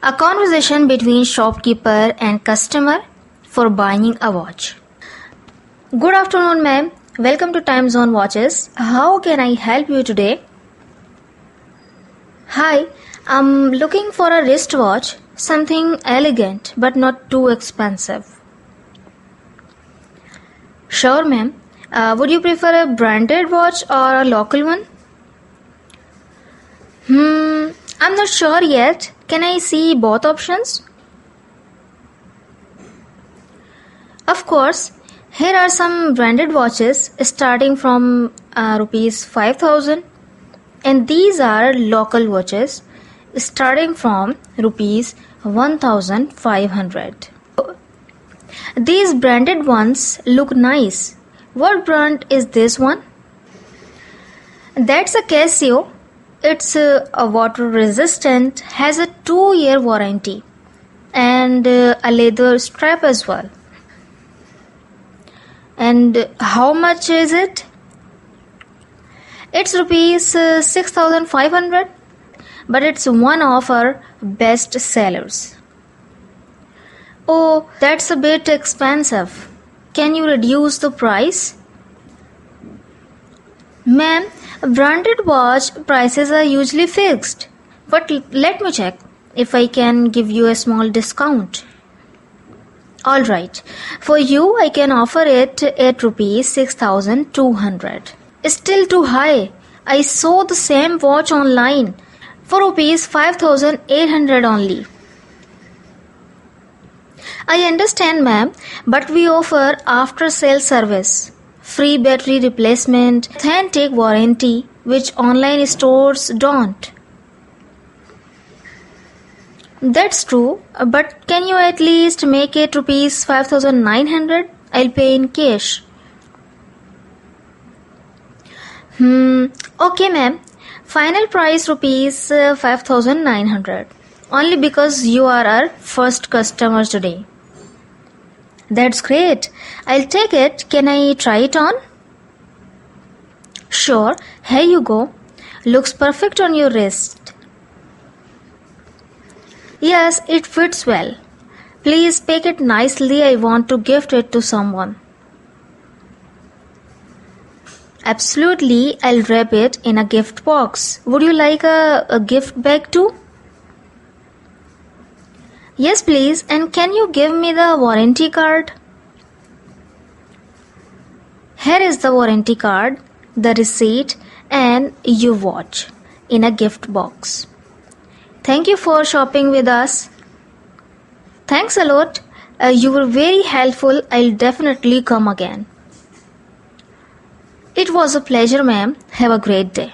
A conversation between shopkeeper and customer for buying a watch. Good afternoon, ma'am. Welcome to Time Zone Watches. How can I help you today? Hi, I'm looking for a wristwatch, something elegant but not too expensive. Sure, ma'am. Would you prefer a branded watch or a local one? I'm not sure yet. Can I see both options? Of course. Here are some branded watches starting from rupees 5,000, and these are local watches starting from rupees 1,500. These branded ones look nice. What brand is this one? That's a Casio. It's water resistant, has a 2-year warranty, and a leather strap as well. And how much is it? It's rupees 6,500, but it's one of our best sellers. Oh, that's a bit expensive. Can you reduce the price? Ma'am, branded watch prices are usually fixed, but let me check if I can give you a small discount. Alright, for you I can offer it at rupees 6,200. Still too high. I saw the same watch online for rupees 5,800 only. I understand, ma'am, but we offer after-sale service, free battery replacement, authentic warranty, which online stores don't. That's true, but can you at least make it rupees 5,900? I'll pay in cash. Okay, ma'am. Final price rupees 5,900. Only because you are our first customer today. That's great. I'll take it. Can I try it on? Sure. Here you go. Looks perfect on your wrist. Yes, it fits well. Please pack it nicely. I want to gift it to someone. Absolutely, I'll wrap it in a gift box. Would you like a gift bag too? Yes, please. And can you give me the warranty card? Here is the warranty card, the receipt, and your watch in a gift box. Thank you for shopping with us. Thanks a lot. You were very helpful. I'll definitely come again. It was a pleasure, ma'am. Have a great day.